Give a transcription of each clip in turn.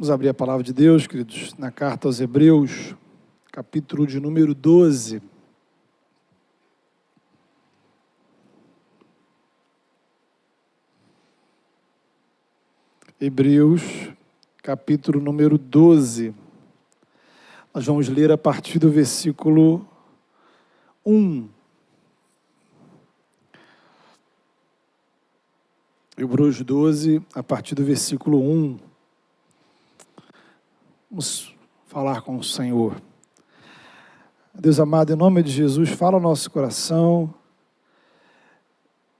Vamos abrir a palavra de Deus, queridos, na carta aos Hebreus, capítulo de número 12. Hebreus, capítulo número 12. Nós vamos ler a partir do versículo 1. Hebreus 12, a partir do versículo 1. Vamos falar com o Senhor. Deus amado, em nome de Jesus, fala ao nosso coração,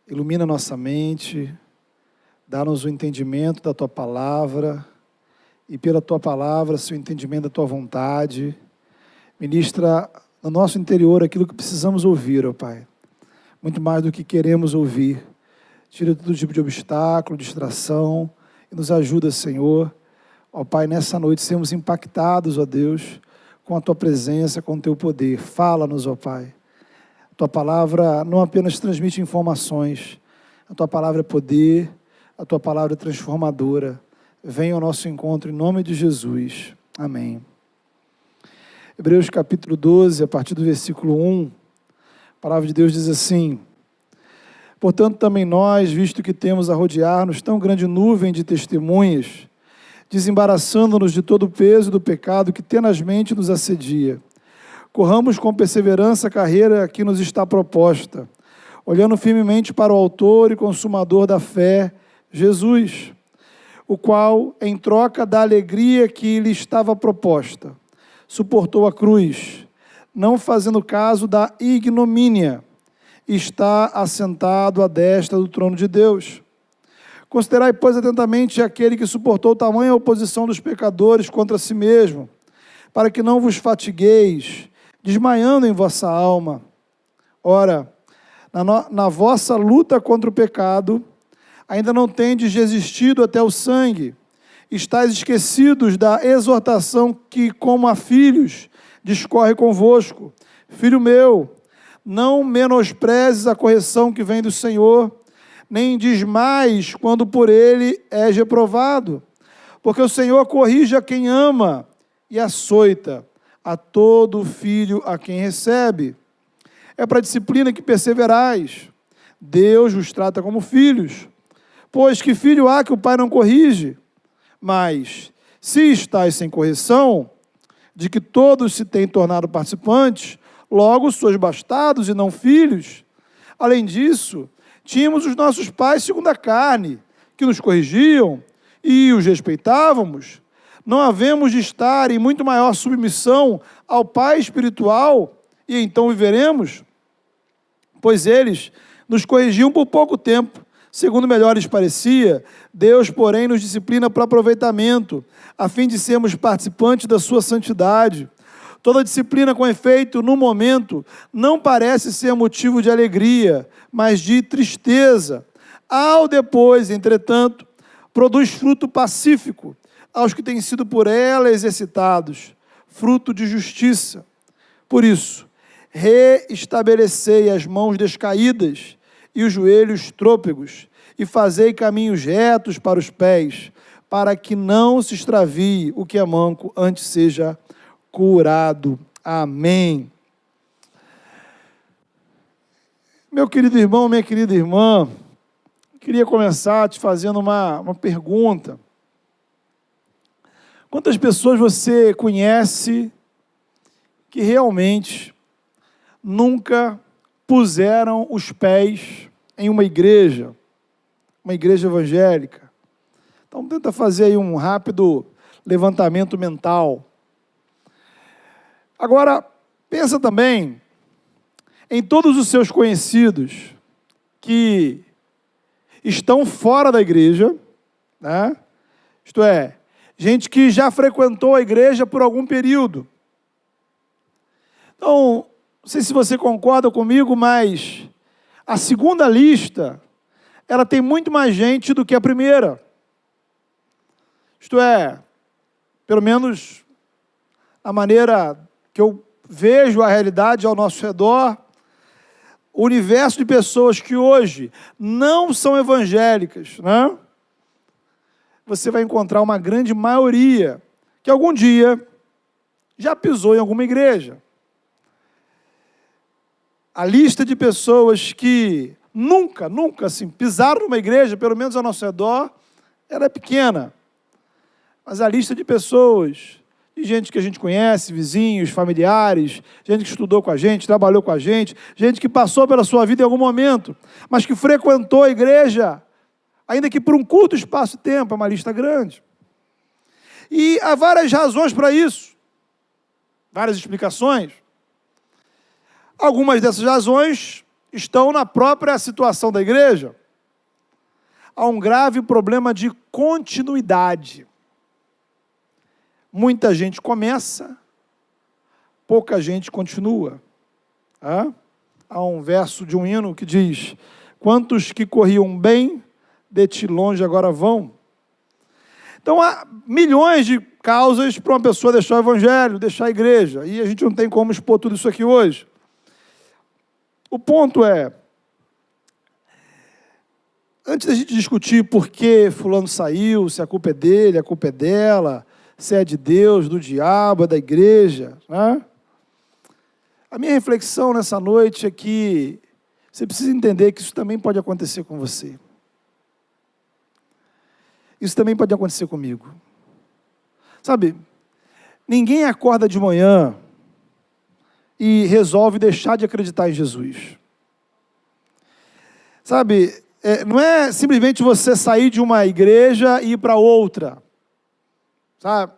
ilumina nossa mente, dá-nos o entendimento da Tua Palavra, e pela Tua Palavra, o entendimento da Tua vontade, ministra no nosso interior aquilo que precisamos ouvir, ó Pai, muito mais do que queremos ouvir. Tira todo tipo de obstáculo, distração, e nos ajuda, Senhor, ó Pai, nessa noite sermos impactados, ó Deus, com a Tua presença, com o Teu poder. Fala-nos, ó Pai. A Tua Palavra não apenas transmite informações, a Tua Palavra é poder, a Tua Palavra é transformadora. Venha ao nosso encontro em nome de Jesus. Amém. Hebreus capítulo 12, a partir do versículo 1, a Palavra de Deus diz assim: portanto, também nós, visto que temos a rodear-nos tão grande nuvem de testemunhas, desembaraçando-nos de todo o peso do pecado que tenazmente nos assedia, corramos com perseverança a carreira que nos está proposta, olhando firmemente para o autor e consumador da fé, Jesus, o qual, em troca da alegria que lhe estava proposta, suportou a cruz, não fazendo caso da ignomínia, está assentado à destra do trono de Deus. Considerai, pois, atentamente aquele que suportou tamanha oposição dos pecadores contra si mesmo, para que não vos desmaiando em vossa alma. Ora, na vossa luta contra o pecado, ainda não tendes resistido até o sangue, estáis esquecidos da exortação que, como a filhos, discorre convosco. Filho meu, não menosprezes a correção que vem do Senhor, nem desmais quando por ele és reprovado, porque o Senhor corrige a quem ama e açoita a todo filho a quem recebe. É para a disciplina que perseverais. Deus vos trata como filhos. Pois que filho há que o pai não corrige? Mas, se estáis sem correção, de que todos se têm tornado participantes, logo sois bastardos e não filhos. Além disso, tínhamos os nossos pais segundo a carne, que nos corrigiam e os respeitávamos. Não havemos de estar em muito maior submissão ao Pai espiritual, e então viveremos? Pois eles nos corrigiam por pouco tempo, segundo melhor lhes parecia. Deus, porém, nos disciplina para aproveitamento, a fim de sermos participantes da sua santidade. Toda disciplina, com efeito, no momento, não parece ser motivo de alegria, mas de tristeza. Ao depois, entretanto, produz fruto pacífico aos que têm sido por ela exercitados, fruto de justiça. Por isso, reestabelecei as mãos descaídas e os joelhos trôpegos, e fazei caminhos retos para os pés, para que não se extravie o que é manco, antes seja curado. Amém. Meu querido irmão, minha querida irmã, queria começar te fazendo uma pergunta. Quantas pessoas você conhece que realmente nunca puseram os pés em uma igreja evangélica? Então tenta fazer aí um rápido levantamento mental. Agora, pensa também em todos os seus conhecidos que estão fora da igreja, né? Isto é, gente que já frequentou a igreja por algum período. Então, não sei se você concorda comigo, mas a segunda lista, ela tem muito mais gente do que a primeira. Isto é, pelo menos a maneira que eu vejo a realidade ao nosso redor, o universo de pessoas que hoje não são evangélicas, né? você vai encontrar uma grande maioria que algum dia já pisou em alguma igreja. A lista de pessoas que nunca assim, pisaram numa igreja, pelo menos ao nosso redor, ela é pequena. Mas a lista de pessoas, de gente que a gente conhece, vizinhos, familiares, gente que estudou com a gente, trabalhou com a gente que passou pela sua vida em algum momento, mas que frequentou a igreja, ainda que por um curto espaço de tempo, é uma lista grande. E há várias razões para isso, várias explicações. Algumas dessas razões estão na própria situação da igreja. Há um grave problema de continuidade. Muita gente começa, pouca gente continua. Há um verso de um hino que diz: quantos que corriam bem, de ti longe agora vão. Então há milhões de causas para uma pessoa deixar o evangelho, deixar a igreja, e a gente não tem como expor tudo isso aqui hoje. O ponto é, antes da gente discutir por que fulano saiu, se a culpa é dele, a culpa é dela, se é de Deus, do diabo, é da igreja, né? A minha reflexão nessa noite é que você precisa entender que isso também pode acontecer com você. Isso também pode acontecer comigo. Sabe, ninguém acorda de manhã e resolve deixar de acreditar em Jesus. Sabe, não é simplesmente você sair de uma igreja e ir para outra. Sabe?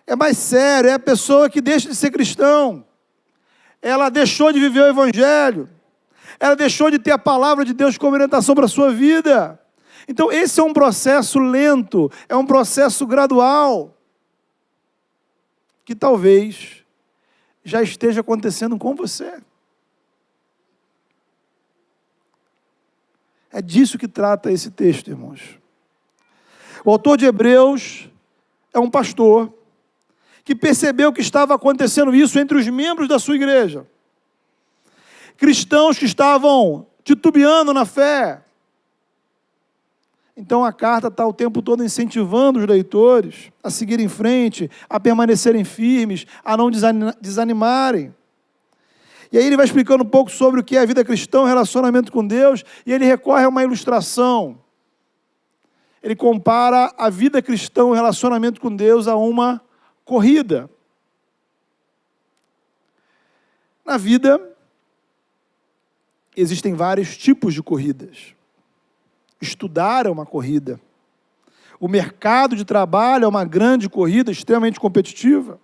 É mais sério, é a pessoa que deixa de ser cristão. Ela deixou de viver o evangelho. Ela deixou de ter a palavra de Deus como orientação para a sua vida. Então, esse é um processo lento, é um processo gradual, que talvez já esteja acontecendo com você. É disso que trata esse texto, irmãos. O autor de Hebreus é um pastor que percebeu que estava acontecendo isso entre os membros da sua igreja. Cristãos que estavam titubeando na fé. Então a carta está o tempo todo incentivando os leitores a seguirem em frente, a permanecerem firmes, a não desanimarem. E aí ele vai explicando um pouco sobre o que é a vida cristã, o relacionamento com Deus, e ele recorre a uma ilustração. Ele compara a vida cristã, o relacionamento com Deus, a uma corrida. Na vida, existem vários tipos de corridas. Estudar é uma corrida. O mercado de trabalho é uma grande corrida, extremamente competitiva.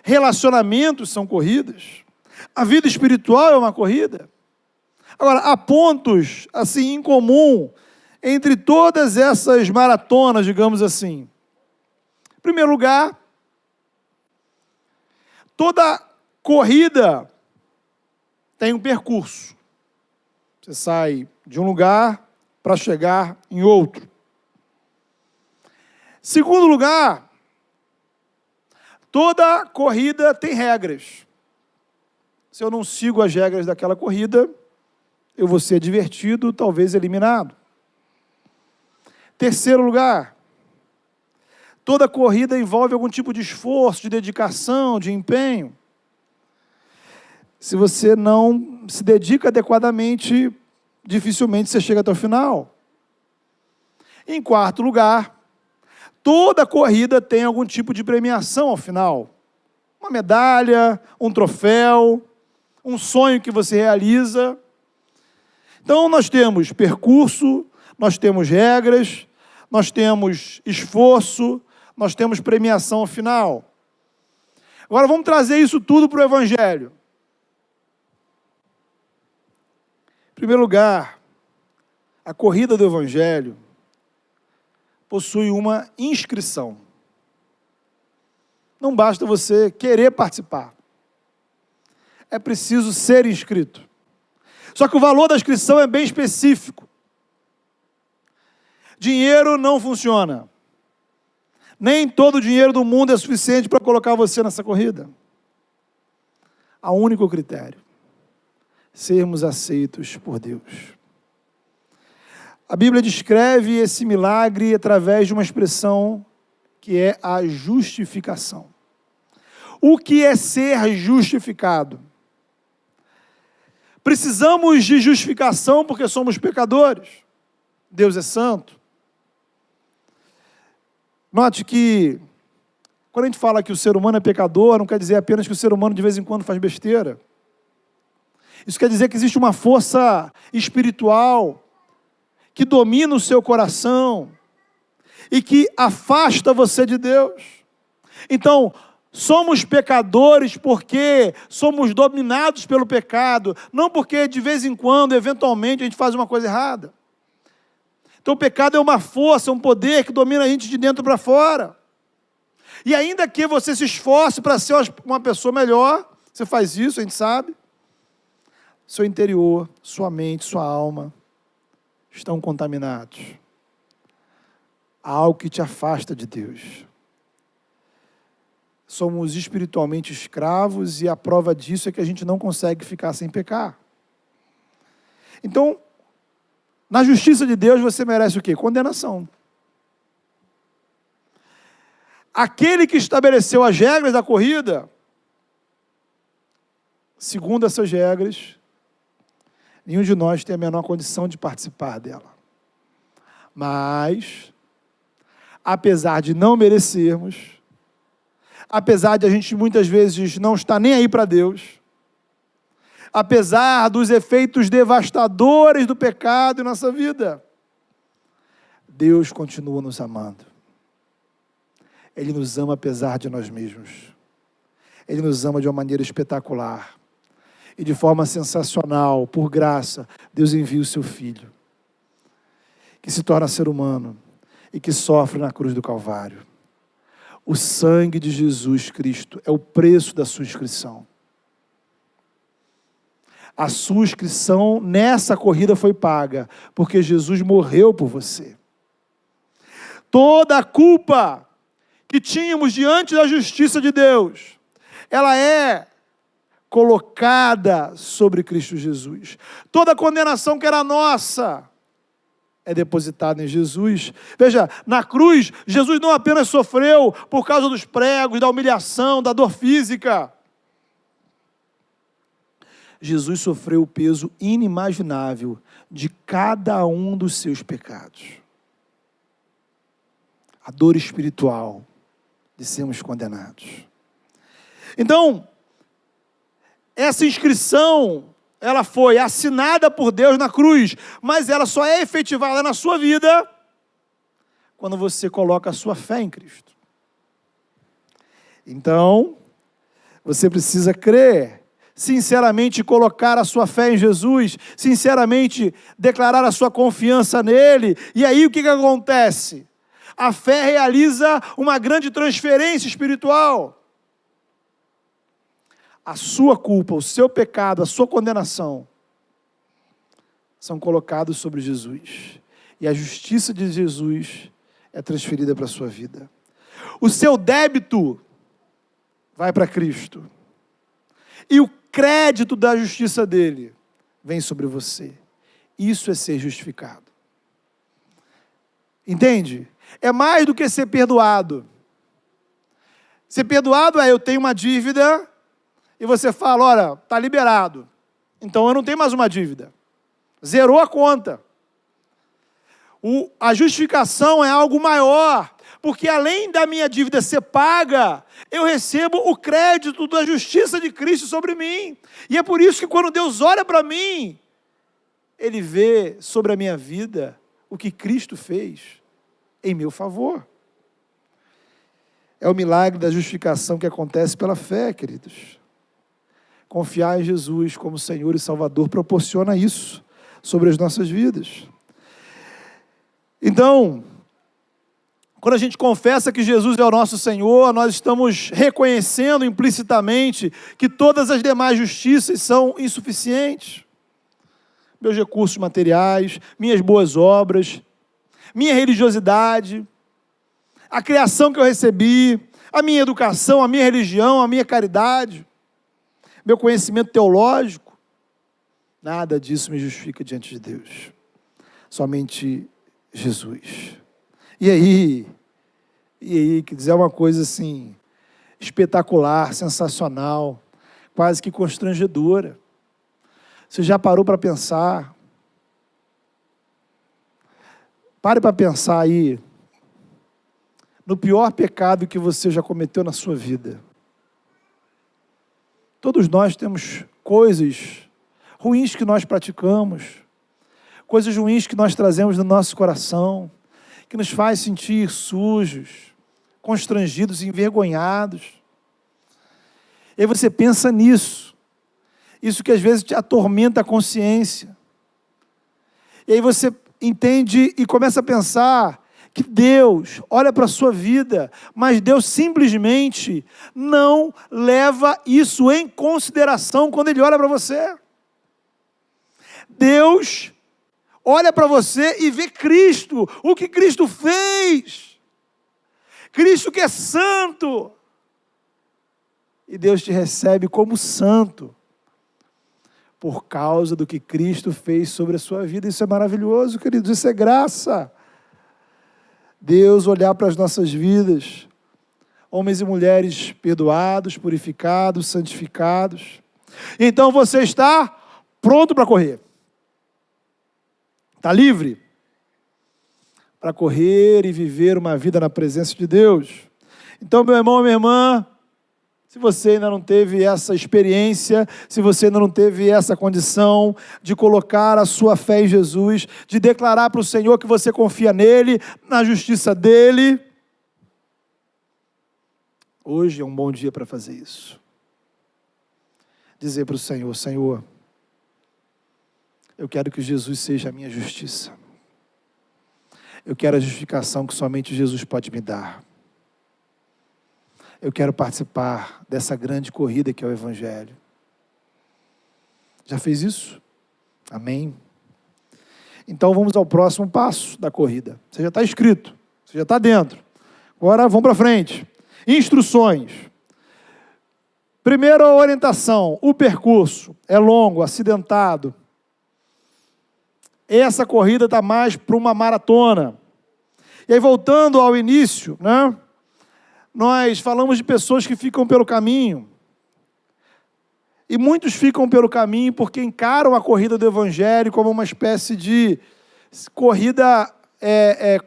Relacionamentos são corridas. A vida espiritual é uma corrida. Agora, há pontos, assim, em comum entre todas essas maratonas, digamos assim. Em primeiro lugar, toda corrida tem um percurso. Você sai de um lugar para chegar em outro. Segundo lugar, toda corrida tem regras. Se eu não sigo as regras daquela corrida, eu vou ser advertido, talvez eliminado. Terceiro lugar, toda corrida envolve algum tipo de esforço, de dedicação, de empenho. Se você não se dedica adequadamente, dificilmente você chega até o final. Em quarto lugar, toda corrida tem algum tipo de premiação ao final. Uma medalha, um troféu, um sonho que você realiza. Então, nós temos percurso, nós temos regras, nós temos esforço, nós temos premiação ao final. Agora, vamos trazer isso tudo para o Evangelho. Em primeiro lugar, a corrida do Evangelho possui uma inscrição. Não basta você querer participar. É preciso ser inscrito. Só que o valor da inscrição é bem específico. Dinheiro não funciona. Nem todo o dinheiro do mundo é suficiente para colocar você nessa corrida. Há um único critério: sermos aceitos por Deus. A Bíblia descreve esse milagre através de uma expressão que é a justificação. O que é ser justificado? Precisamos de justificação porque somos pecadores. Deus é santo. Note que, quando a gente fala que o ser humano é pecador, não quer dizer apenas que o ser humano de vez em quando faz besteira. Isso quer dizer que existe uma força espiritual que domina o seu coração e que afasta você de Deus. Então, somos pecadores porque somos dominados pelo pecado, não porque de vez em quando, eventualmente, a gente faz uma coisa errada. Então o pecado é uma força, um poder que domina a gente de dentro para fora. E ainda que você se esforce para ser uma pessoa melhor, você faz isso, a gente sabe, seu interior, sua mente, sua alma estão contaminados. Há algo que te afasta de Deus. Somos espiritualmente escravos e a prova disso é que a gente não consegue ficar sem pecar. Então, na justiça de Deus você merece o quê? Condenação. Aquele que estabeleceu as regras da corrida, segundo essas regras, nenhum de nós tem a menor condição de participar dela. Mas, apesar de não merecermos, apesar de a gente muitas vezes não estar nem aí para Deus, apesar dos efeitos devastadores do pecado em nossa vida, Deus continua nos amando. Ele nos ama apesar de nós mesmos. Ele nos ama de uma maneira espetacular. E de forma sensacional, por graça, Deus envia o seu Filho, que se torna ser humano e que sofre na cruz do Calvário. O sangue de Jesus Cristo é o preço da sua inscrição. A sua inscrição nessa corrida foi paga, porque Jesus morreu por você. Toda a culpa que tínhamos diante da justiça de Deus, ela é colocada sobre Cristo Jesus. Toda a condenação que era nossa é depositada em Jesus. Veja, na cruz, Jesus não apenas sofreu por causa dos pregos, da humilhação, da dor física. Jesus sofreu o peso inimaginável de cada um dos seus pecados. A dor espiritual de sermos condenados. Então, essa inscrição, ela foi assinada por Deus na cruz, mas ela só é efetivada na sua vida quando você coloca a sua fé em Cristo. Então, você precisa crer, sinceramente colocar a sua fé em Jesus, sinceramente declarar a sua confiança nele, e aí o que acontece? A fé realiza uma grande transferência espiritual. A sua culpa, o seu pecado, a sua condenação são colocados sobre Jesus. E a justiça de Jesus é transferida para a sua vida. O seu débito vai para Cristo. E o crédito da justiça dele vem sobre você. Isso é ser justificado. Entende? É mais do que ser perdoado. Ser perdoado é, eu tenho uma dívida e você fala, olha, está liberado. Então eu não tenho mais uma dívida. Zerou a conta. A justificação é algo maior, porque além da minha dívida ser paga, eu recebo o crédito da justiça de Cristo sobre mim. E é por isso que quando Deus olha para mim, Ele vê sobre a minha vida o que Cristo fez em meu favor. É o milagre da justificação que acontece pela fé, queridos. Confiar em Jesus como Senhor e Salvador proporciona isso sobre as nossas vidas. Então, quando a gente confessa que Jesus é o nosso Senhor, nós estamos reconhecendo implicitamente que todas as demais justiças são insuficientes. Meus recursos materiais, minhas boas obras, minha religiosidade, a criação que eu recebi, a minha educação, a minha religião, a minha caridade, meu conhecimento teológico, nada disso me justifica diante de Deus. somente Jesus. E aí, que dizer uma coisa assim, espetacular, sensacional, quase que constrangedora. Você já parou para pensar? Pare para pensar aí no pior pecado que você já cometeu na sua vida. Todos nós temos coisas ruins que nós praticamos, coisas ruins que nós trazemos no nosso coração, que nos faz sentir sujos, constrangidos, envergonhados. E aí você pensa nisso, isso que às vezes te atormenta a consciência. E aí você entende e começa a pensar que Deus olha para a sua vida, mas Deus simplesmente não leva isso em consideração quando Ele olha para você. Deus olha para você e vê Cristo, o que Cristo fez. Cristo que é santo. E Deus te recebe como santo, por causa do que Cristo fez sobre a sua vida. Isso é maravilhoso, queridos, isso é graça. Deus olhar para as nossas vidas, homens e mulheres perdoados, purificados, santificados. Então você está pronto para correr. Está livre para correr e viver uma vida na presença de Deus. Então, meu irmão, minha irmã, se você ainda não teve essa experiência, se você ainda não teve essa condição de colocar a sua fé em Jesus, de declarar para o Senhor que você confia nele, na justiça dele, hoje é um bom dia para fazer isso. Dizer para o Senhor: Senhor, eu quero que Jesus seja a minha justiça. Eu quero a justificação que somente Jesus pode me dar. Eu quero participar dessa grande corrida que é o Evangelho. Já fez isso? Amém? Então vamos ao próximo passo da corrida. Você já está inscrito, você já está dentro. Agora vamos para frente. Instruções. Primeira orientação, o percurso é longo, acidentado. Essa corrida está mais para uma maratona. E aí, voltando ao início, né? Nós falamos de pessoas que ficam pelo caminho. E muitos ficam pelo caminho porque encaram a corrida do Evangelho como uma espécie de corrida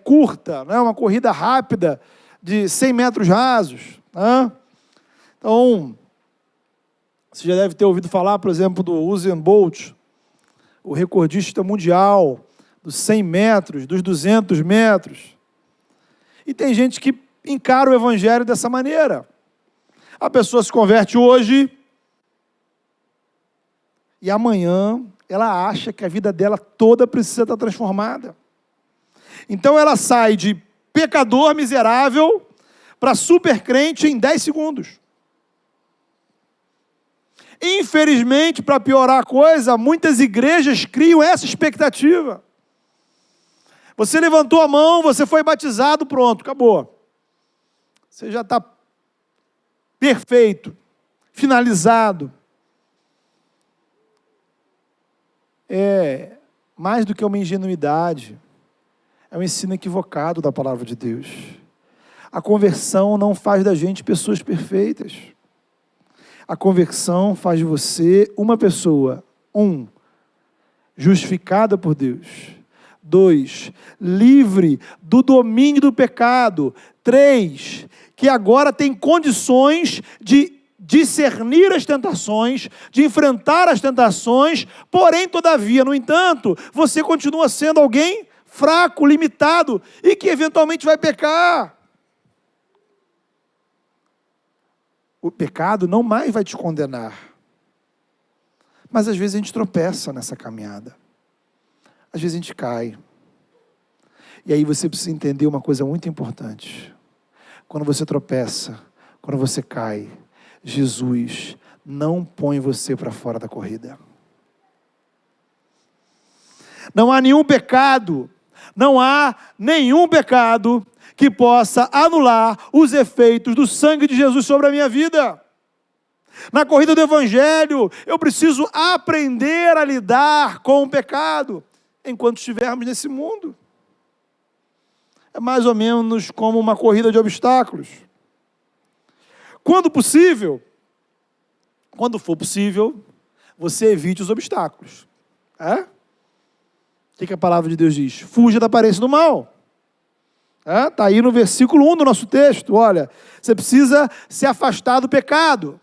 curta, né? Uma corrida rápida de 100 metros rasos. Né? Então, você já deve ter ouvido falar, por exemplo, do Usain Bolt, o recordista mundial dos 100 metros, dos 200 metros. E tem gente que encara o Evangelho dessa maneira. A pessoa se converte hoje e amanhã ela acha que a vida dela toda precisa estar transformada. Então ela sai de pecador miserável para super crente em 10 segundos. Infelizmente, para piorar a coisa, muitas igrejas criam essa expectativa. Você levantou a mão, você foi batizado, pronto, acabou. Você já está perfeito, finalizado. É mais do que uma ingenuidade, é um ensino equivocado da palavra de Deus. A conversão não faz da gente pessoas perfeitas. A conversão faz de você uma pessoa, 1, justificada por Deus. 2, livre do domínio do pecado. 3, que agora tem condições de discernir as tentações, de enfrentar as tentações, porém, todavia, no entanto, você continua sendo alguém fraco, limitado, e que eventualmente vai pecar. O pecado não mais vai te condenar. Mas às vezes a gente tropeça nessa caminhada. Às vezes a gente cai. E aí você precisa entender uma coisa muito importante. Quando você tropeça, quando você cai, Jesus não põe você para fora da corrida. Não há nenhum pecado que possa anular os efeitos do sangue de Jesus sobre a minha vida. Na corrida do Evangelho, eu preciso aprender a lidar com o pecado. enquanto estivermos nesse mundo. É mais ou menos como uma corrida de obstáculos. Quando for possível, você evite os obstáculos. O que a palavra de Deus diz? Fuja da aparência do mal. Está aí no versículo 1 do nosso texto. Olha, você precisa se afastar do pecado.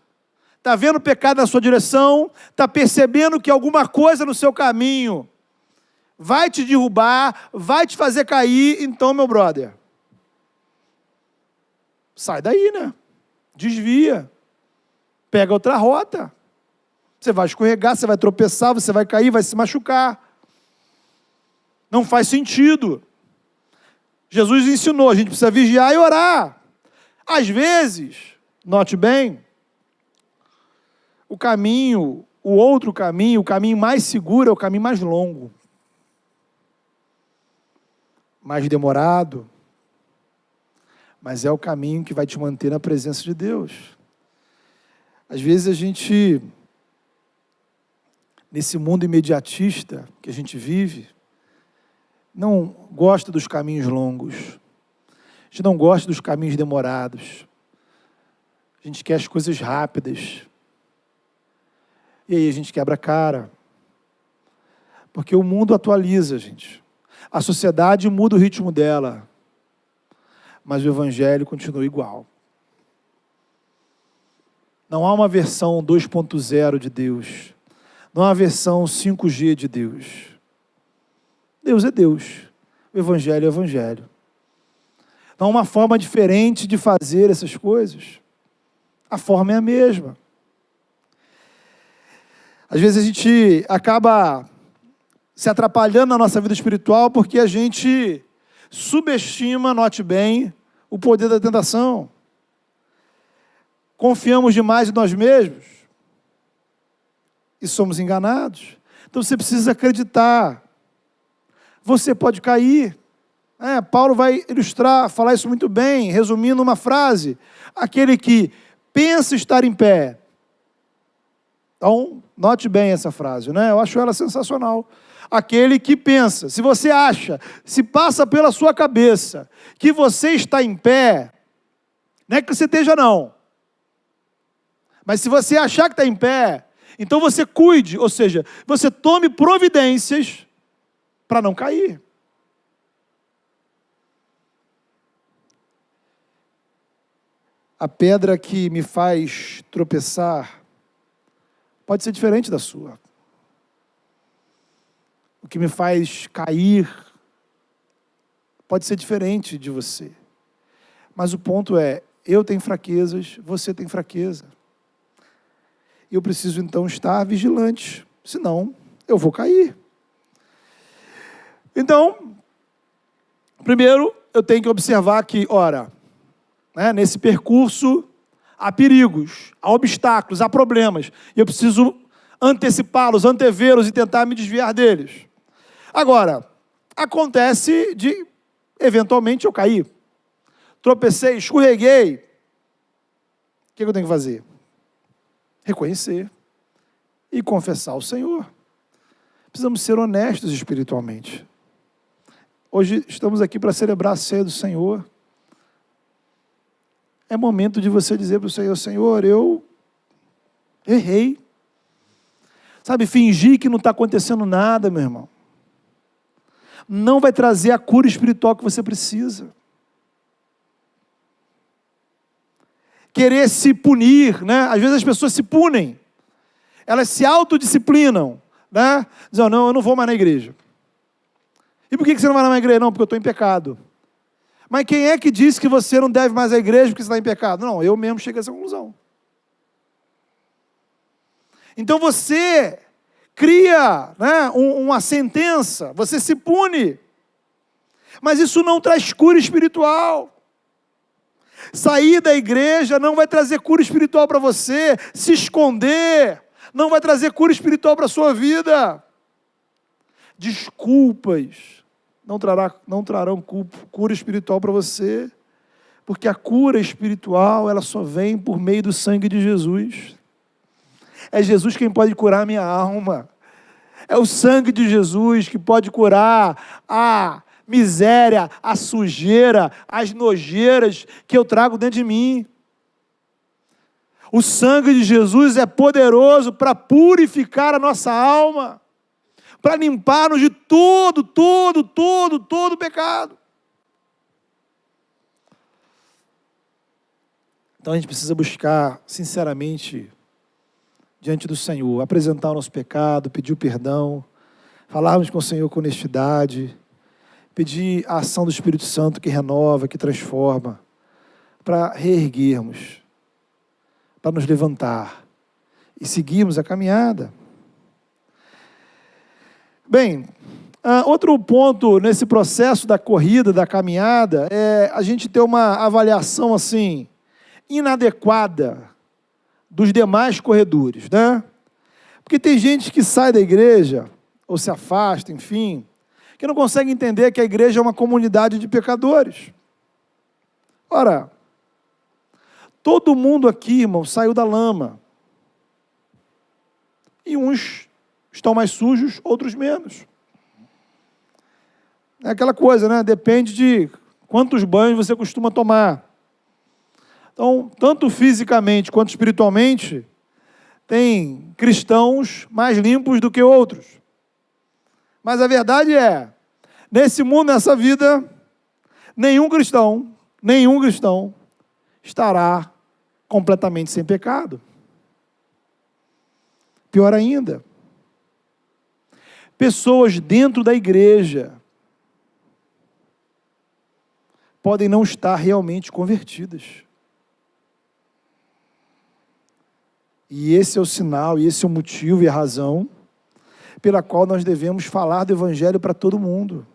Está vendo o pecado na sua direção? Está percebendo que alguma coisa no seu caminho vai te derrubar, vai te fazer cair? Então, meu brother, sai daí, né? Desvia. Pega outra rota. Você vai escorregar, você vai tropeçar, você vai cair, vai se machucar. Não faz sentido. Jesus ensinou, a gente precisa vigiar e orar. Às vezes, note bem, o outro caminho, o caminho mais seguro é o caminho mais longo. Mais demorado. Mas é o caminho que vai te manter na presença de Deus. Às vezes a gente, nesse mundo imediatista que a gente vive, não gosta dos caminhos longos. A gente não gosta dos caminhos demorados. A gente quer as coisas rápidas. E aí a gente quebra a cara. Porque o mundo atualiza, gente. A sociedade muda o ritmo dela. Mas o Evangelho continua igual. Não há uma versão 2.0 de Deus. Não há uma versão 5G de Deus. Deus é Deus. O Evangelho é o Evangelho. Não há uma forma diferente de fazer essas coisas. A forma é a mesma. Às vezes a gente acaba se atrapalhando na nossa vida espiritual porque a gente subestima, note bem, o poder da tentação. Confiamos demais em nós mesmos e somos enganados. Então você precisa acreditar. Você pode cair. Paulo vai ilustrar, falar isso muito bem, resumindo uma frase. Aquele que pensa estar em pé. Então, note bem essa frase, né? Eu acho ela sensacional. Aquele que pensa, se você acha, se passa pela sua cabeça que você está em pé, não é que você esteja não. Mas se você achar que está em pé, então você cuide, ou seja, você tome providências para não cair. A pedra que me faz tropeçar pode ser diferente da sua. O que me faz cair pode ser diferente de você. Mas o ponto é, eu tenho fraquezas, você tem fraqueza. Eu preciso então estar vigilante, senão eu vou cair. Então, primeiro eu tenho que observar que, nesse percurso há perigos, há obstáculos, há problemas. E eu preciso antecipá-los, antevê-los e tentar me desviar deles. Agora, acontece de, eventualmente, eu cair. Tropecei, escorreguei. O que eu tenho que fazer? Reconhecer e confessar ao Senhor. Precisamos ser honestos espiritualmente. Hoje estamos aqui para celebrar a ceia do Senhor. É momento de você dizer para o Senhor, Senhor, eu errei. Sabe, fingir que não está acontecendo nada, meu irmão. Não vai trazer a cura espiritual que você precisa. Querer se punir, né? Às vezes as pessoas se punem. Elas se autodisciplinam, né? Dizem, não, eu não vou mais na igreja. E por que você não vai na igreja? Não, porque eu estou em pecado. Mas quem é que disse que você não deve mais à igreja porque você está em pecado? Não, eu mesmo cheguei a essa conclusão. Então você cria, né, uma sentença, você se pune. Mas isso não traz cura espiritual. Sair da igreja não vai trazer cura espiritual para você. Se esconder não vai trazer cura espiritual para a sua vida. Desculpas não trarão cura espiritual para você, porque a cura espiritual ela só vem por meio do sangue de Jesus. É Jesus quem pode curar a minha alma. É o sangue de Jesus que pode curar a miséria, a sujeira, as nojeiras que eu trago dentro de mim. O sangue de Jesus é poderoso para purificar a nossa alma, para limpar-nos de todo pecado. Então a gente precisa buscar, sinceramente, diante do Senhor, apresentar o nosso pecado, pedir o perdão, falarmos com o Senhor com honestidade, pedir a ação do Espírito Santo que renova, que transforma, para reerguermos, para nos levantar e seguirmos a caminhada. Bem, outro ponto nesse processo da corrida, da caminhada, é a gente ter uma avaliação assim, inadequada dos demais corredores, né? Porque tem gente que sai da igreja, ou se afasta, enfim, que não consegue entender que a igreja é uma comunidade de pecadores. Ora, todo mundo aqui, irmão, saiu da lama. E uns estão mais sujos, outros menos. É aquela coisa, né? Depende de quantos banhos você costuma tomar. Então, tanto fisicamente quanto espiritualmente, tem cristãos mais limpos do que outros. Mas a verdade é, nesse mundo, nessa vida, nenhum cristão estará completamente sem pecado. Pior ainda, pessoas dentro da igreja podem não estar realmente convertidas. E esse é o sinal, e esse é o motivo e a razão pela qual nós devemos falar do Evangelho para todo mundo,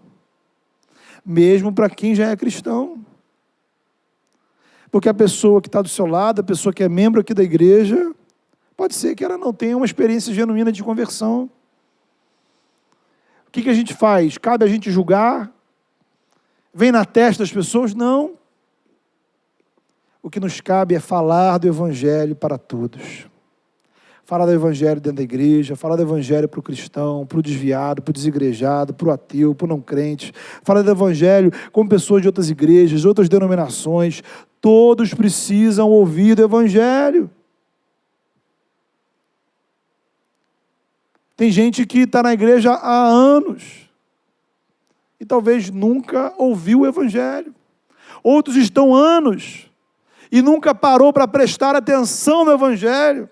mesmo para quem já é cristão. Porque a pessoa que está do seu lado, a pessoa que é membro aqui da igreja, pode ser que ela não tenha uma experiência genuína de conversão. O que a gente faz? Cabe a gente julgar? Vem na testa das pessoas? Não. O que nos cabe é falar do Evangelho para todos. Falar do Evangelho dentro da igreja, falar do Evangelho para o cristão, para o desviado, para o desigrejado, para o ateu, para o não crente. Falar do Evangelho com pessoas de outras igrejas, de outras denominações. Todos precisam ouvir do Evangelho. Tem gente que está na igreja há anos e talvez nunca ouviu o Evangelho. Outros estão anos e nunca parou para prestar atenção no Evangelho.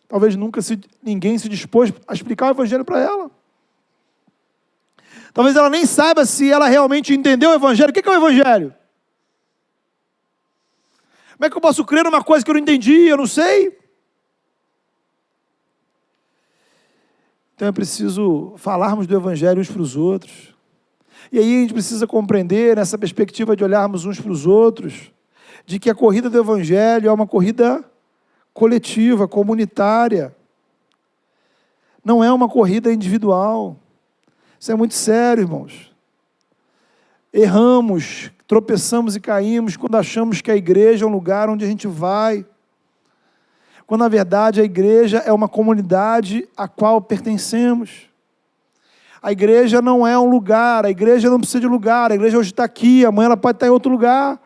Talvez nunca ninguém se dispôs a explicar o Evangelho para ela. Talvez ela nem saiba se ela realmente entendeu o Evangelho. O que é o Evangelho? Como é que eu posso crer numa coisa que eu não entendi, eu não sei? Então é preciso falarmos do Evangelho uns para os outros. E aí a gente precisa compreender, nessa perspectiva de olharmos uns para os outros, de que a corrida do Evangelho é uma corrida coletiva, comunitária. Não é uma corrida individual. Isso é muito sério, irmãos. Erramos, tropeçamos e caímos quando achamos que a igreja é um lugar onde a gente vai. Quando, na verdade, a igreja é uma comunidade a qual pertencemos. A igreja não é um lugar, a igreja não precisa de lugar, a igreja hoje está aqui, amanhã ela pode estar em outro lugar.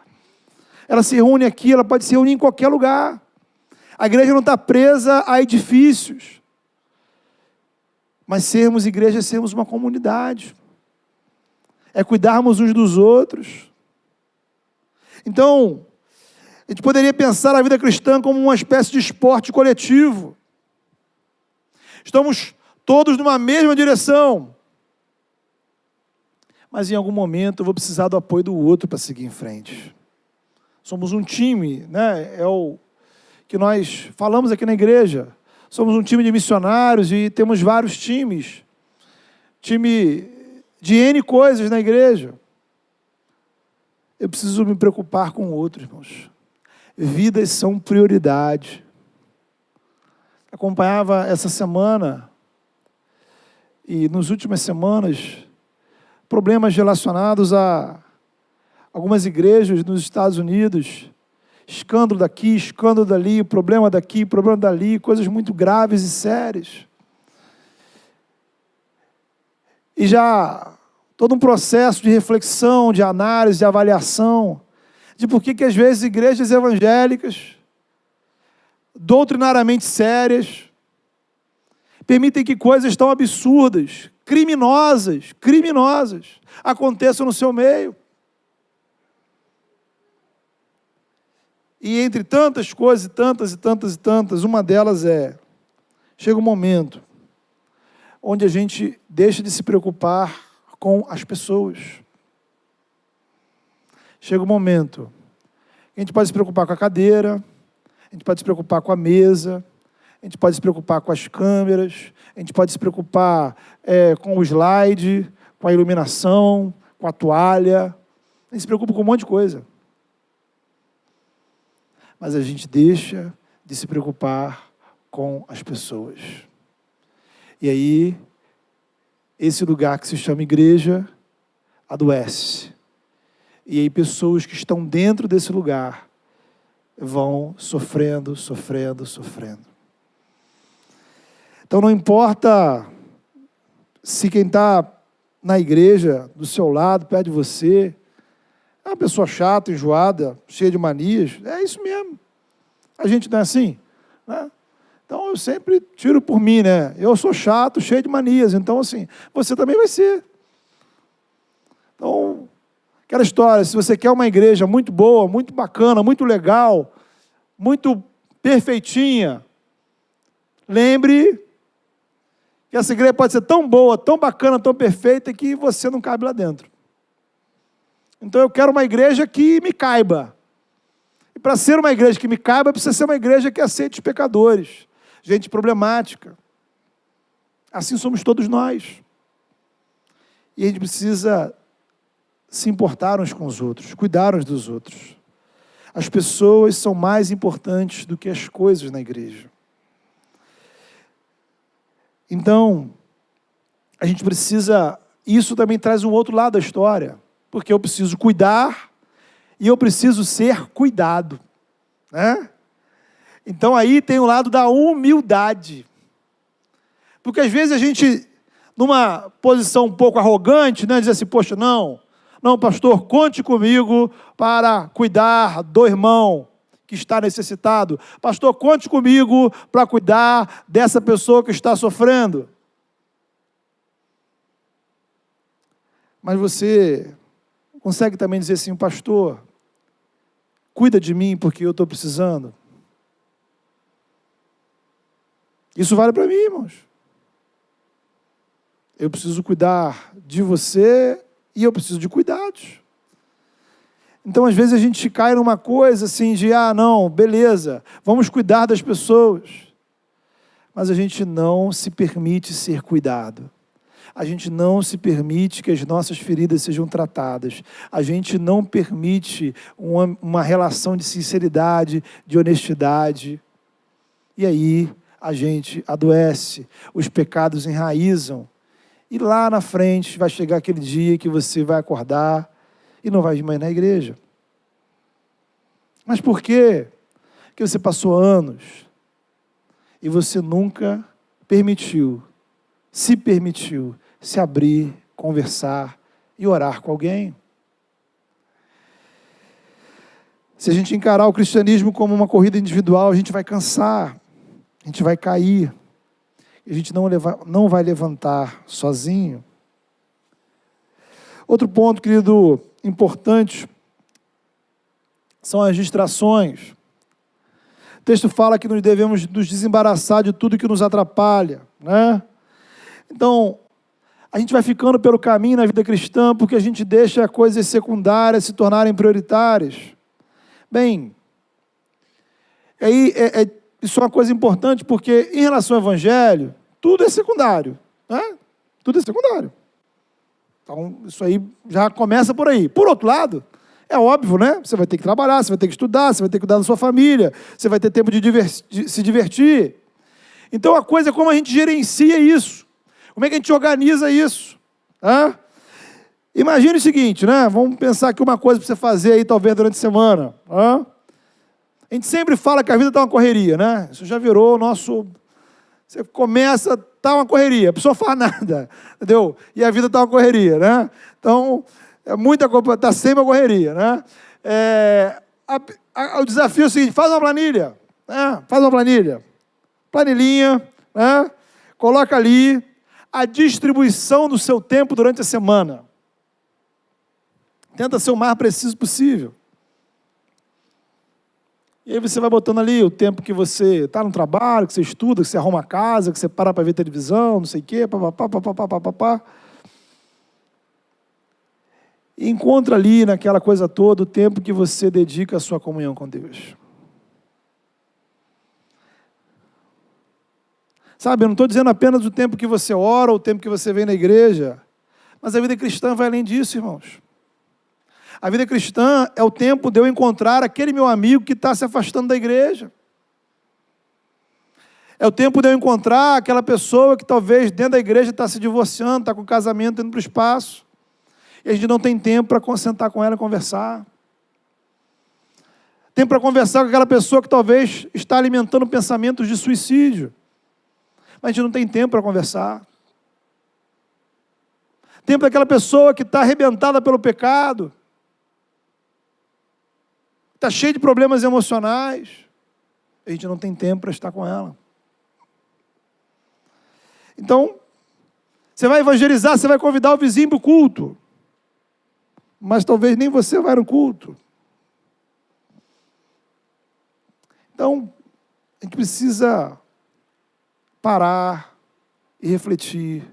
Ela se reúne aqui, ela pode se reunir em qualquer lugar. A igreja não está presa a edifícios. Mas sermos igreja é sermos uma comunidade. É cuidarmos uns dos outros. Então, a gente poderia pensar a vida cristã como uma espécie de esporte coletivo. Estamos todos numa mesma direção. Mas em algum momento eu vou precisar do apoio do outro para seguir em frente. Somos um time, né? É o que nós falamos aqui na igreja. Somos um time de missionários e temos vários times. Time de N coisas na igreja. Eu preciso me preocupar com o outro, irmãos. Vidas são prioridade. Acompanhava essa semana e nas últimas semanas problemas relacionados a algumas igrejas nos Estados Unidos, escândalo daqui, escândalo dali, problema daqui, problema dali, coisas muito graves e sérias. e já todo um processo de reflexão, de análise, de avaliação, de por que às vezes igrejas evangélicas, doutrinariamente sérias, permitem que coisas tão absurdas, criminosas, aconteçam no seu meio. E entre tantas coisas, tantas, uma delas chega um momento onde a gente deixa de se preocupar com as pessoas. Chega um momento que a gente pode se preocupar com a cadeira, a gente pode se preocupar com a mesa, a gente pode se preocupar com as câmeras, a gente pode se preocupar com o slide, com a iluminação, com a toalha. A gente se preocupa com um monte de coisa. Mas a gente deixa de se preocupar com as pessoas. E aí, esse lugar que se chama igreja adoece. E aí pessoas que estão dentro desse lugar vão sofrendo. Então não importa se quem está na igreja, do seu lado, perto de você, é uma pessoa chata, enjoada, cheia de manias. É isso mesmo. A gente não é assim, né? Então eu sempre tiro por mim, né? Eu sou chato, cheio de manias. Então assim, você também vai ser. Então, aquela história, se você quer uma igreja muito boa, muito bacana, muito legal, muito perfeitinha, lembre que essa igreja pode ser tão boa, tão bacana, tão perfeita, que você não cabe lá dentro. Então eu quero uma igreja que me caiba. E para ser uma igreja que me caiba, precisa ser uma igreja que aceite os pecadores, gente problemática. Assim somos todos nós. E a gente precisa se importar uns com os outros, cuidar uns dos outros. As pessoas são mais importantes do que as coisas na igreja. Então, a gente precisa... Isso também traz um outro lado da história, porque eu preciso cuidar e eu preciso ser cuidado, né? Então aí tem o lado da humildade. Porque às vezes a gente, numa posição um pouco arrogante, né, diz assim, poxa, não, pastor, conte comigo para cuidar do irmão que está necessitado. Pastor, conte comigo para cuidar dessa pessoa que está sofrendo. Mas você consegue também dizer assim, pastor, cuida de mim porque eu estou precisando. Isso vale para mim, irmãos. Eu preciso cuidar de você e eu preciso de cuidados. Então, às vezes, a gente cai numa coisa assim de, não, beleza, vamos cuidar das pessoas. Mas a gente não se permite ser cuidado. A gente não se permite que as nossas feridas sejam tratadas. A gente não permite uma relação de sinceridade, de honestidade. E aí a gente adoece, os pecados enraizam. E lá na frente vai chegar aquele dia que você vai acordar e não vai ir mais na igreja. Mas por quê? Porque você passou anos e você nunca se permitiu se abrir, conversar e orar com alguém. Se a gente encarar o cristianismo como uma corrida individual, a gente vai cansar, a gente vai cair, e a gente não vai levantar sozinho. Outro ponto, querido, importante, são as distrações. O texto fala que nós devemos nos desembaraçar de tudo que nos atrapalha, né? Então, a gente vai ficando pelo caminho na vida cristã porque a gente deixa coisas secundárias se tornarem prioritárias. Bem, aí isso é uma coisa importante porque em relação ao evangelho, tudo é secundário, né? Tudo é secundário. Então, isso aí já começa por aí. Por outro lado, é óbvio, né? Você vai ter que trabalhar, você vai ter que estudar, você vai ter que cuidar da sua família, você vai ter tempo de se divertir. Então, a coisa é como a gente gerencia isso. Como é que a gente organiza isso? Imagine o seguinte, né? Vamos pensar aqui uma coisa para você fazer aí, talvez, durante a semana. A gente sempre fala que a vida está uma correria, né? Isso já virou o nosso... Você começa, tá uma correria, a pessoa faz nada, entendeu? E a vida tá uma correria, né? Então, é muita coisa, tá sempre uma correria, né? O desafio é o seguinte: faz uma planilha, né? Faz uma planilha, planilhinha, né? Coloca ali a distribuição do seu tempo durante a semana. Tenta ser o mais preciso possível. E aí você vai botando ali o tempo que você está no trabalho, que você estuda, que você arruma a casa, que você para ver televisão, não sei o quê, papapá. E encontra ali, naquela coisa toda, o tempo que você dedica à sua comunhão com Deus. Sabe, eu não estou dizendo apenas o tempo que você ora, ou o tempo que você vem na igreja, mas a vida cristã vai além disso, irmãos. A vida cristã é o tempo de eu encontrar aquele meu amigo que está se afastando da igreja. É o tempo de eu encontrar aquela pessoa que talvez dentro da igreja está se divorciando, está com o casamento indo para o espaço. E a gente não tem tempo para sentar com ela e conversar. Tempo para conversar com aquela pessoa que talvez está alimentando pensamentos de suicídio. Mas a gente não tem tempo para conversar. Tempo daquela pessoa que está arrebentada pelo pecado. Está cheio de problemas emocionais. A gente não tem tempo para estar com ela. Então, você vai evangelizar, você vai convidar o vizinho para o culto. Mas talvez nem você vai no culto. Então, a gente precisa parar e refletir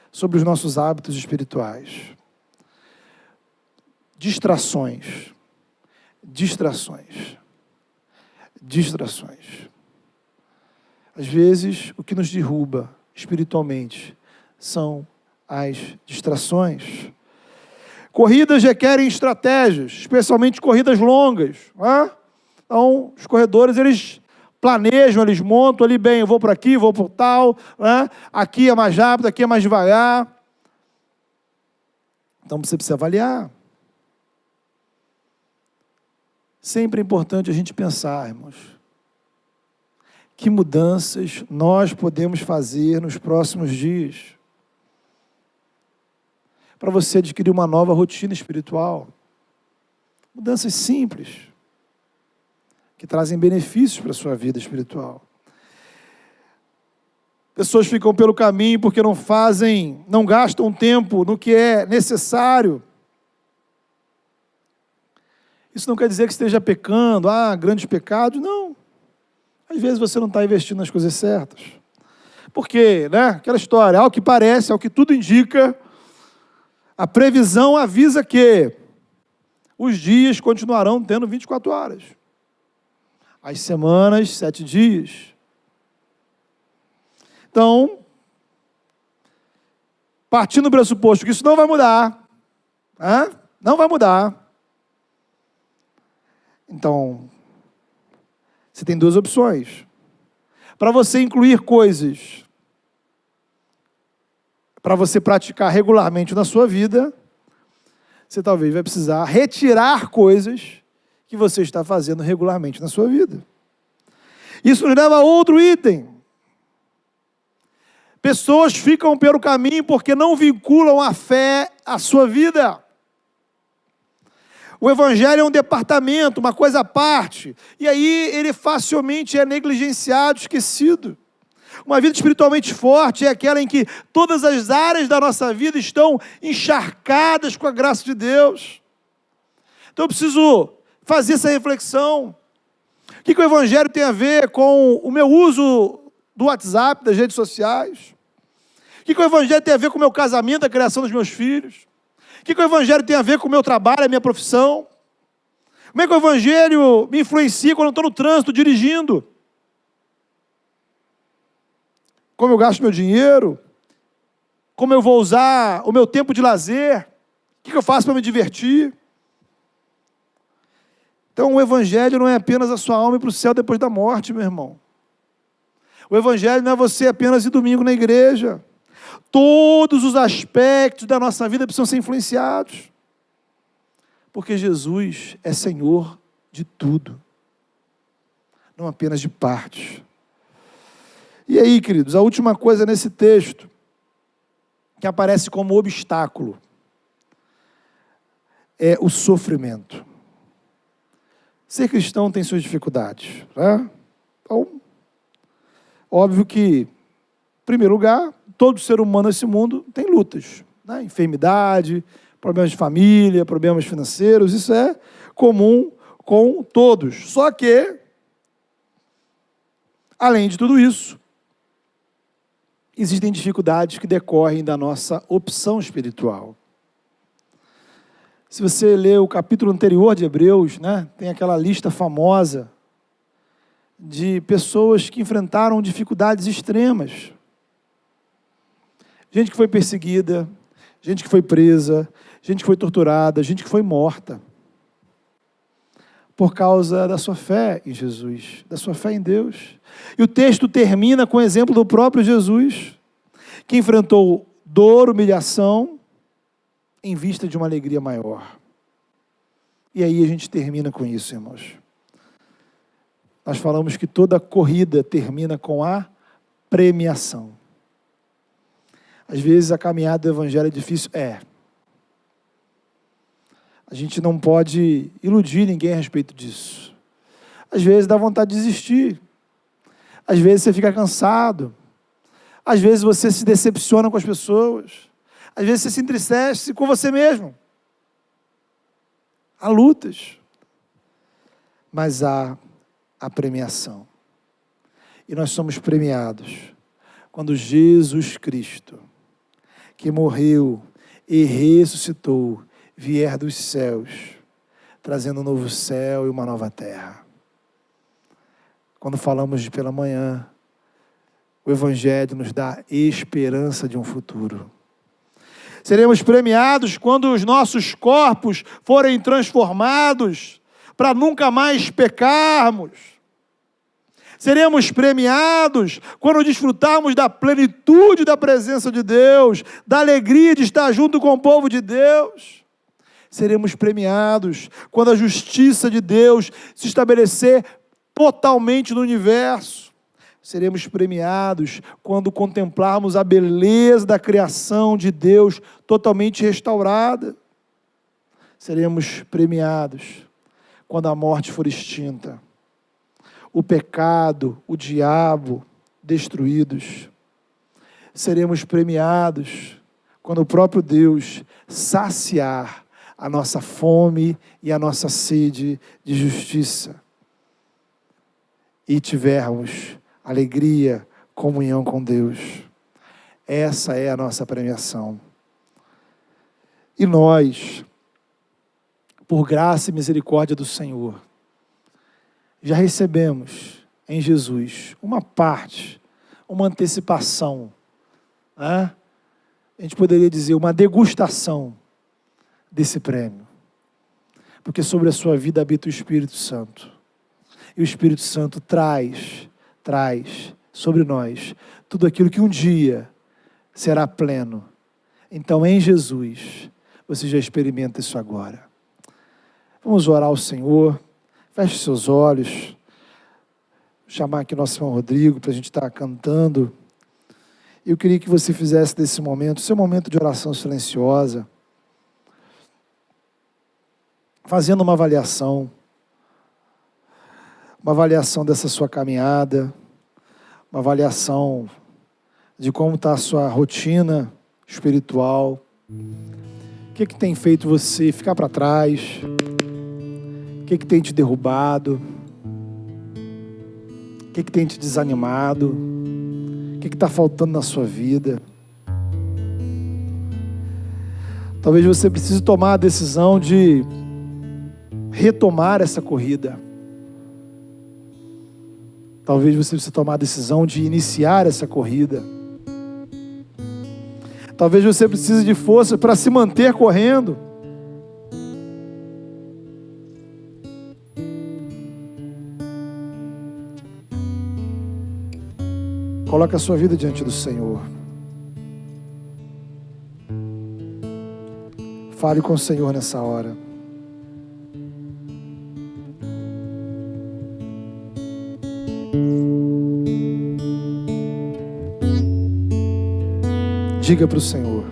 sobre os nossos hábitos espirituais. Distrações. Às vezes, o que nos derruba espiritualmente são as distrações. Corridas requerem estratégias, especialmente corridas longas. Né? Então, os corredores, eles planejam, eles montam ali bem, eu vou por aqui, vou por tal, né? Aqui é mais rápido, aqui é mais devagar. Então, você precisa avaliar. Sempre é importante a gente pensar, irmãos, que mudanças nós podemos fazer nos próximos dias para você adquirir uma nova rotina espiritual. Mudanças simples, que trazem benefícios para a sua vida espiritual. Pessoas ficam pelo caminho porque não gastam tempo no que é necessário. Isso não quer dizer que esteja pecando, grandes pecados, não. Às vezes você não está investindo nas coisas certas. Porque, né, aquela história, ao que parece, ao que tudo indica, a previsão avisa que os dias continuarão tendo 24 horas. As semanas, 7 dias. Então, partindo do pressuposto que isso não vai mudar, não vai mudar, então, você tem duas opções. Para você incluir coisas, para você praticar regularmente na sua vida, você talvez vai precisar retirar coisas que você está fazendo regularmente na sua vida. Isso nos leva a outro item. Pessoas ficam pelo caminho porque não vinculam a fé à sua vida. O evangelho é um departamento, uma coisa à parte, e aí ele facilmente é negligenciado, esquecido. Uma vida espiritualmente forte é aquela em que todas as áreas da nossa vida estão encharcadas com a graça de Deus. Então eu preciso fazer essa reflexão. O que o evangelho tem a ver com o meu uso do WhatsApp, das redes sociais? O que o evangelho tem a ver com o meu casamento, a criação dos meus filhos? O que o evangelho tem a ver com o meu trabalho, a minha profissão? Como é que o evangelho me influencia quando eu estou no trânsito, dirigindo? Como eu gasto meu dinheiro? Como eu vou usar o meu tempo de lazer? O que eu faço para me divertir? Então, o evangelho não é apenas a sua alma ir para o céu depois da morte, meu irmão. O evangelho não é você apenas ir domingo na igreja. Todos os aspectos da nossa vida precisam ser influenciados. Porque Jesus é Senhor de tudo. Não apenas de partes. E aí, queridos, a última coisa nesse texto, que aparece como obstáculo, é o sofrimento. Ser cristão tem suas dificuldades, né? Então, óbvio que, em primeiro lugar, todo ser humano nesse mundo tem lutas, né? Enfermidade, problemas de família, problemas financeiros, isso é comum com todos. Só que, além de tudo isso, existem dificuldades que decorrem da nossa opção espiritual. Se você ler o capítulo anterior de Hebreus, né, tem aquela lista famosa de pessoas que enfrentaram dificuldades extremas. Gente que foi perseguida, gente que foi presa, gente que foi torturada, gente que foi morta. Por causa da sua fé em Jesus, da sua fé em Deus. E o texto termina com o exemplo do próprio Jesus, que enfrentou dor, humilhação, em vista de uma alegria maior. E aí a gente termina com isso, irmãos. Nós falamos que toda corrida termina com a premiação. Às vezes a caminhada do evangelho é difícil. A gente não pode iludir ninguém a respeito disso. Às vezes dá vontade de desistir. Às vezes você fica cansado. Às vezes você se decepciona com as pessoas. Às vezes você se entristece com você mesmo. Há lutas. Mas há a premiação. E nós somos premiados quando Jesus Cristo, que morreu e ressuscitou, vier dos céus, trazendo um novo céu e uma nova terra. Quando falamos de pela manhã, o Evangelho nos dá esperança de um futuro. Seremos premiados quando os nossos corpos forem transformados para nunca mais pecarmos. Seremos premiados quando desfrutarmos da plenitude da presença de Deus, da alegria de estar junto com o povo de Deus. Seremos premiados quando a justiça de Deus se estabelecer totalmente no universo. Seremos premiados quando contemplarmos a beleza da criação de Deus totalmente restaurada. Seremos premiados quando a morte for extinta, o pecado, o diabo destruídos. Seremos premiados quando o próprio Deus saciar a nossa fome e a nossa sede de justiça e tivermos alegria, comunhão com Deus. Essa é a nossa premiação. E nós, por graça e misericórdia do Senhor, já recebemos em Jesus uma parte, uma antecipação, né? A gente poderia dizer uma degustação desse prêmio. Porque sobre a sua vida habita o Espírito Santo. E o Espírito Santo traz sobre nós tudo aquilo que um dia será pleno. Então, em Jesus, você já experimenta isso agora. Vamos orar ao Senhor. Feche seus olhos. Vou chamar aqui nosso irmão Rodrigo para a gente estar cantando. Eu queria que você fizesse desse momento, seu momento de oração silenciosa, fazendo uma avaliação dessa sua caminhada, uma avaliação de como está a sua rotina espiritual, o que tem feito você ficar para trás, o que tem te derrubado, o que tem te desanimado, o que está faltando na sua vida. Talvez você precise tomar a decisão de retomar essa corrida. Talvez você precise tomar a decisão de iniciar essa corrida. Talvez você precise de força para se manter correndo. Coloque a sua vida diante do Senhor. Fale com o Senhor nessa hora. Diga para o Senhor.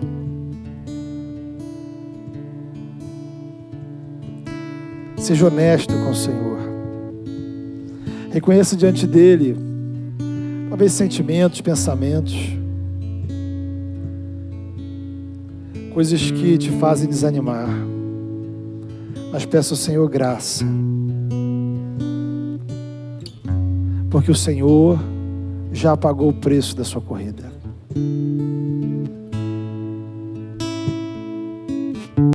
Seja honesto com o Senhor. Reconheça diante dele, talvez sentimentos, pensamentos, coisas que te fazem desanimar. Mas peça ao Senhor graça. Porque o Senhor já pagou o preço da sua corrida.